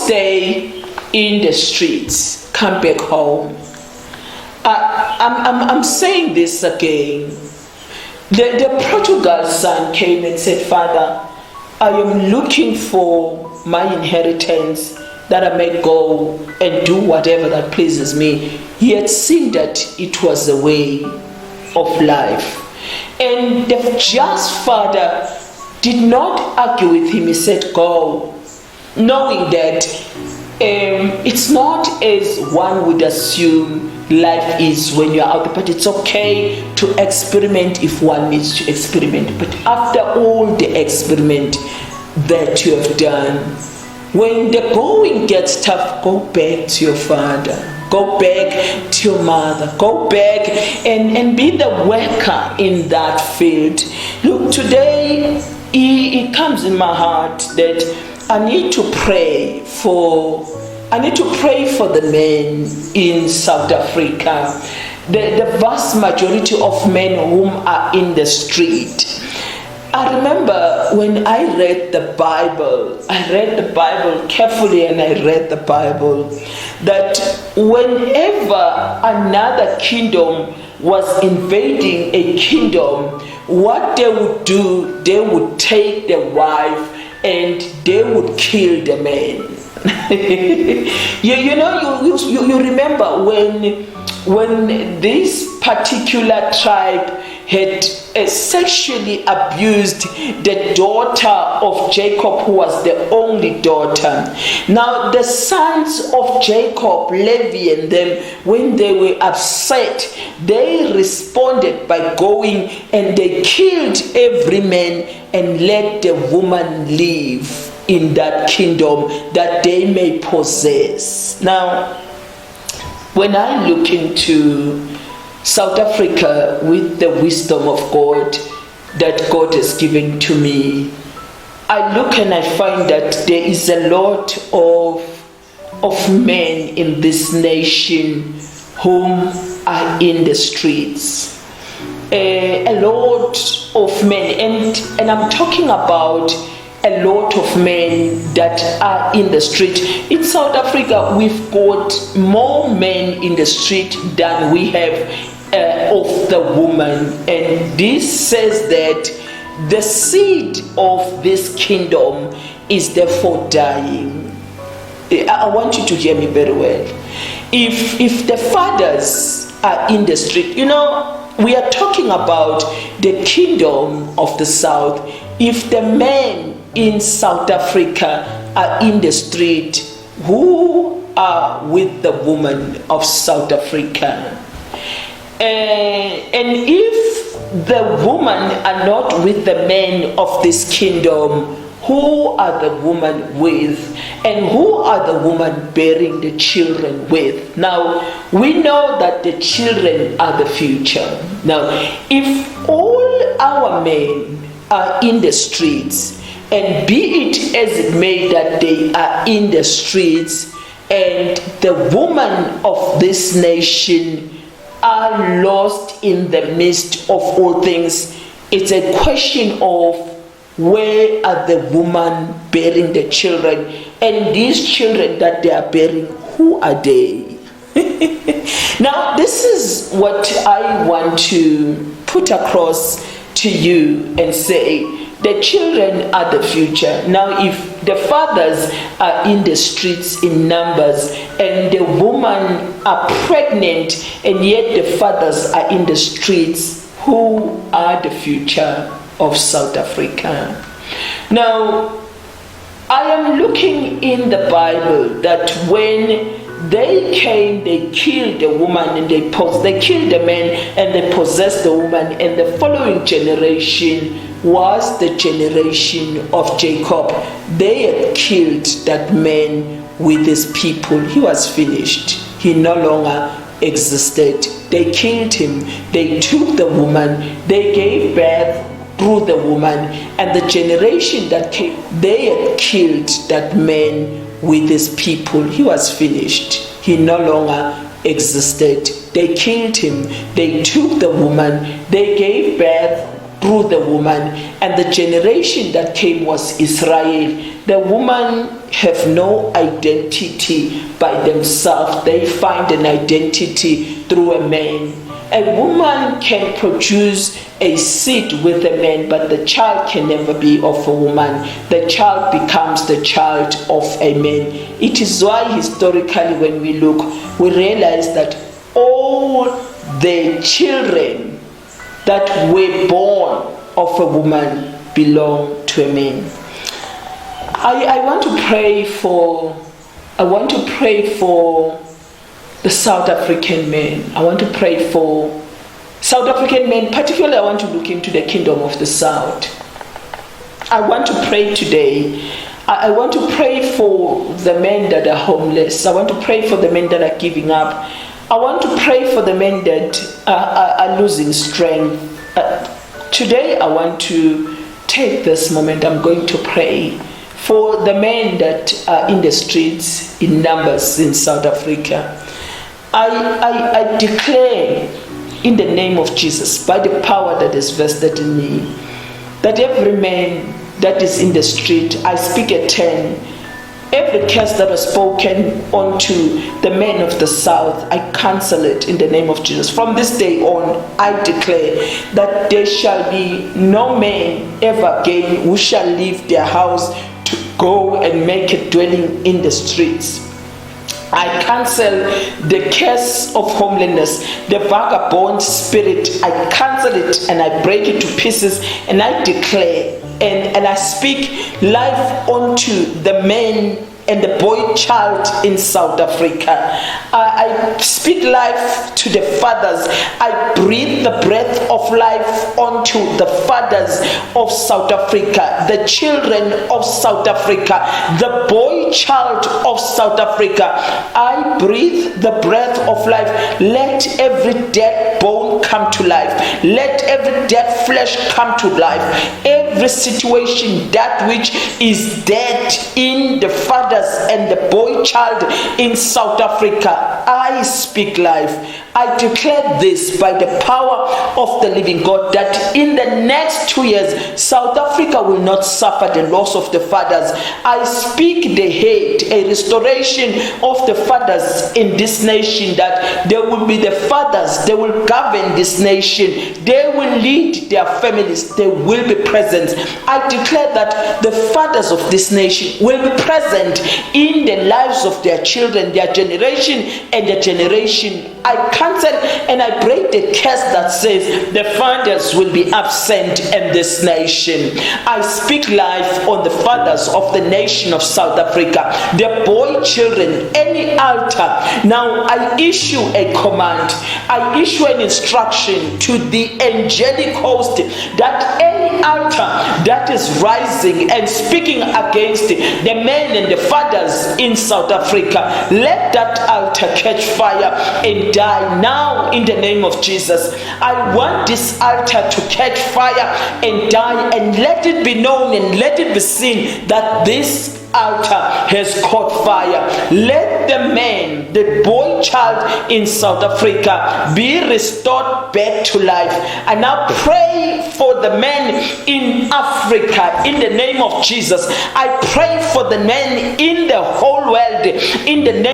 stay in the streets, come back home. I'm saying this again. The prodigal son came and said, Father, I am looking for my inheritance, that I may go and do whatever that pleases me. He had seen that it was the way of life. And the just father did not argue with him. He said, go, knowing that it's not as one would assume life is when you're out there, but it's okay to experiment if one needs to experiment. But after all the experiment that you have done, when the going gets tough, go back to your father, go back to your mother, go back and be the worker in that field. Look, today it comes in my heart that I need to pray for the men in South Africa, the vast majority of men whom are in the street. I remember when I read the Bible carefully, and I read the Bible, that whenever another kingdom was invading a kingdom, what they would do, they would take the wife and they would kill the man. you remember when this particular tribe had sexually abused the daughter of Jacob, who was the only daughter. Now the sons of Jacob, Levi and them, when they were upset, they responded by going and they killed every man and let the woman live in that kingdom that they may possess. Now, when I look into South Africa with the wisdom of God that God has given to me, I look and I find that there is a lot of men in this nation whom are in the streets. A lot of men, and I'm talking about a lot of men that are in the street. In South Africa, we've got more men in the street than we have of the woman. And this says that the seed of this kingdom is therefore dying. I want you to hear me very well. If the fathers are in the street, we are talking about the kingdom of the South. If the men in South Africa are in the street, who are with the woman of South Africa? And if the woman are not with the men of this kingdom, who are the woman with? And who are the woman bearing the children with? Now, we know that the children are the future. Now, if all our men are in the streets, and be it as it may that they are in the streets, and the women of this nation are lost in the midst of all things, it's a question of where are the women bearing the children, and these children that they are bearing, who are they? Now, this is what I want to put across to you and say, the children are the future. Now, if the fathers are in the streets in numbers and the women are pregnant and yet the fathers are in the streets, who are the future of South Africa? Now, I am looking in the Bible that when they came, they killed the woman and they killed the man and they possessed the woman, and the following generation was the generation of Jacob. They had killed that man with his people. He was finished. He no longer existed. They killed him. They took the woman. They gave birth through the woman, and the generation that came, they had killed that man with his people. He was finished. He no longer existed. They killed him. They took the woman. They gave birth through the woman, and the generation that came was Israel. The woman have no identity by themselves. They find an identity through a man. A woman can produce a seed with a man, but the child can never be of a woman. The child becomes the child of a man. It is why historically when we look, we realize that all the children that were born of a woman belong to a man. I want to pray for the South African men. I want to pray for South African men. Particularly, I want to look into the kingdom of the South. I want to pray today. I want to pray for the men that are homeless. I want to pray for the men that are giving up. I want to pray for the men that are losing strength. Today, I want to take this moment. I'm going to pray for the men that are in the streets in numbers in South Africa. I declare in the name of Jesus, by the power that is vested in me, that every man that is in the street, I speak a 10. Every curse that was spoken unto the men of the South, I cancel it in the name of Jesus. From this day on, I declare that there shall be no man ever again who shall leave their house to go and make a dwelling in the streets. I cancel the curse of homelessness, the vagabond spirit. I cancel it and I break it to pieces, and I declare and I speak life unto the man and the boy child in South Africa. I speak life to the fathers. I breathe the breath of life onto the fathers of South Africa, the children of South Africa, the boy child of South Africa. I breathe the breath of life. Let every dead bone come to life. Let every dead flesh come to life. Every situation, that which is dead in the fathers and the boy child in South Africa, I speak life. I declare this by the power of the living God, that in the next 2 years, South Africa will not suffer the loss of the fathers. I speak the head, a restoration of the fathers in this nation, that there will be the fathers, they will govern this nation, they will lead their families, they will be present. I declare that the fathers of this nation will be present in the lives of their children, their generation and their generation. I cancel and I break the curse that says the fathers will be absent in this nation. I speak life on the fathers of the nation of South Africa, their boy children, any altar. Now I issue a command, I issue an instruction to the angelic host that any altar that is rising and speaking against the men and the fathers in South Africa, let that altar catch fire and die now in the name of Jesus. I want this altar to catch fire and die, and let it be known and let it be seen that this altar has caught fire. Let the man, the boy child in South Africa be restored back to life. And I pray for the men in Africa in the name of Jesus. I pray for the men in the whole world in the name